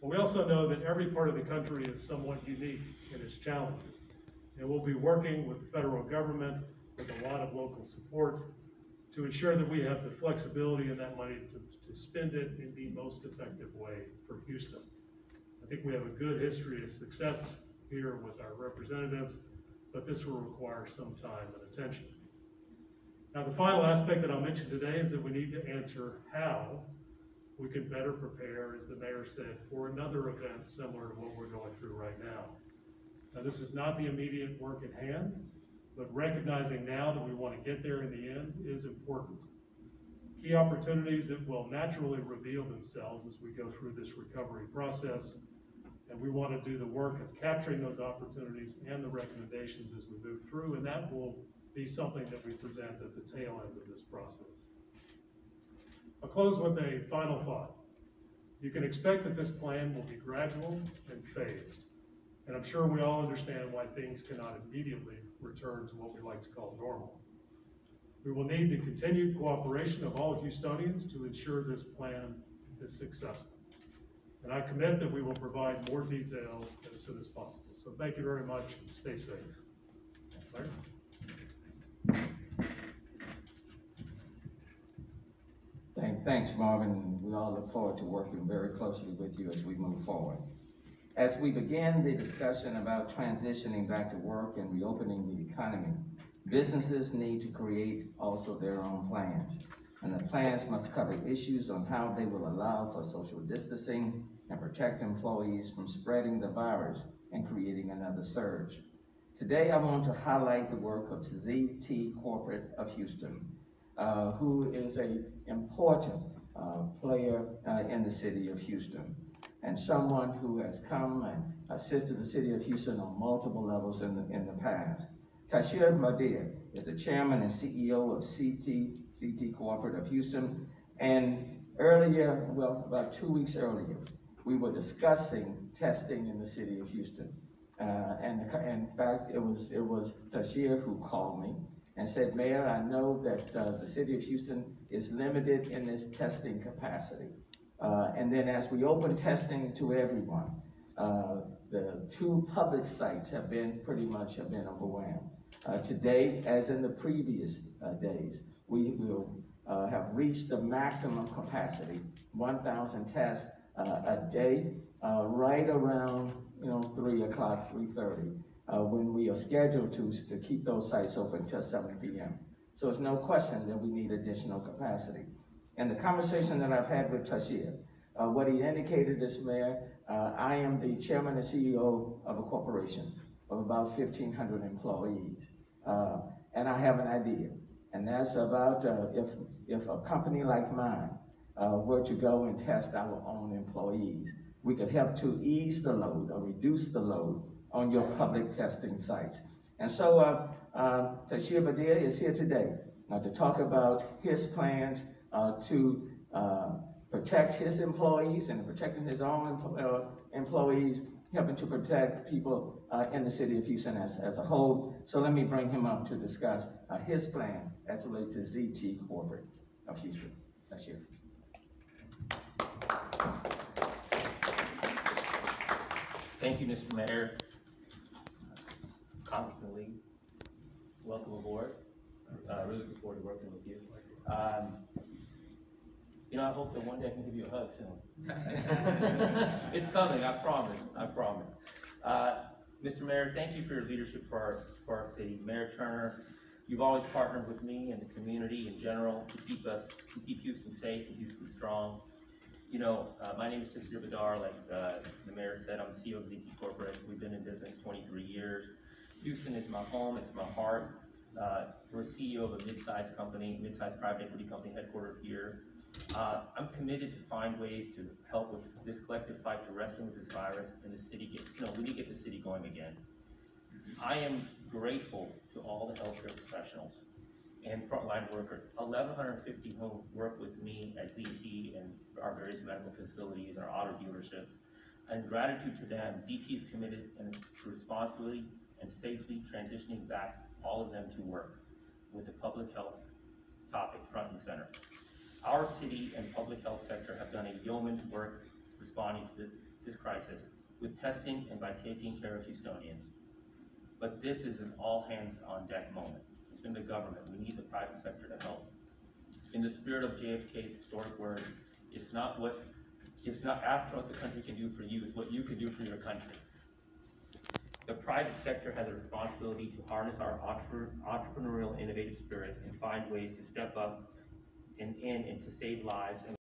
But we also know that every part of the country is somewhat unique in its challenges. And we'll be working with the federal government with a lot of local support to ensure that we have the flexibility in that money to spend it in the most effective way for Houston. I think we have a good history of success here with our representatives, but this will require some time and attention. Now, the final aspect that I'll mention today is that we need to answer how we can better prepare, as the mayor said, for another event similar to what we're going through right now. Now, this is not the immediate work at hand, but recognizing now that we want to get there in the end is important. Key opportunities that will naturally reveal themselves as we go through this recovery process, and we want to do the work of capturing those opportunities and the recommendations as we move through, and that will be something that we present at the tail end of this process. I'll close with a final thought. You can expect that this plan will be gradual and phased, and I'm sure we all understand why things cannot immediately return to what we like to call normal. We will need the continued cooperation of all Houstonians to ensure this plan is successful. And I commit that we will provide more details as soon as possible. So thank you very much and stay safe. Larry? Thanks, Marvin. We all look forward to working very closely with you as we move forward. As we begin the discussion about transitioning back to work and reopening the economy, businesses need to create also their own plans. And the plans must cover issues on how they will allow for social distancing and protect employees from spreading the virus and creating another surge. Today, I want to highlight the work of ZT Corporate of Houston, who is an important player in the city of Houston, and someone who has come and assisted the city of Houston on multiple levels in the past. Tashir Madea is the chairman and CEO of ZT Corporate of Houston, and earlier, well, about 2 weeks earlier, we were discussing testing in the city of Houston. And in fact, it was Tashir who called me and said, Mayor, I know that the city of Houston is limited in its testing capacity. And then as we open testing to everyone, the 2 public sites have been overwhelmed. Today, as in the previous days, we will have reached the maximum capacity, 1,000 tests a day, right around 3 o'clock, 3:30. When we are scheduled to keep those sites open till 7 p.m. So it's no question that we need additional capacity. And the conversation that I've had with Tashir, what he indicated is, Mayor, I am the chairman and CEO of a corporation of about 1,500 employees. And I have an idea, and that's about if a company like mine were to go and test our own employees, we could help to ease the load or reduce the load on your public testing sites. And so Tashir Madea is here today to talk about his plans to protect his employees and protecting his own employees, helping to protect people in the city of Houston as a whole. So let me bring him up to discuss his plan as it relates to ZT Corporate of Houston. Tashir. Thank you, Mr. Mayor. Congressman Lee, welcome aboard. Really look forward to working with you. I hope that one day I can give you a hug soon. It's coming, I promise, I promise. Mr. Mayor, thank you for your leadership for our city. Mayor Turner, you've always partnered with me and the community in general to keep Houston safe and Houston strong. My name is Tashir Badar, like the mayor said, I'm CEO of ZT Corporate. We've been in business 23 years. Houston is my home, it's my heart. We're CEO of a mid-sized company, mid-sized private equity company headquartered here. I'm committed to find ways to help with this collective fight to wrestling with this virus and the city we need to get the city going again. I am grateful to all the healthcare professionals and frontline workers, 1,150 who work with me at ZT and our various medical facilities and our auto dealerships. And gratitude to them, ZT is committed to responsibly and safely transitioning back all of them to work with the public health topic front and center. Our city and public health sector have done a yeoman's work responding to this crisis with testing and by taking care of Houstonians. But this is an all-hands-on-deck moment. It's been the government. We need the private sector to help. In the spirit of JFK's historic word, it's not asking what the country can do for you, it's what you can do for your country. The private sector has a responsibility to harness our entrepreneurial, innovative spirits and find ways to step up and to save lives and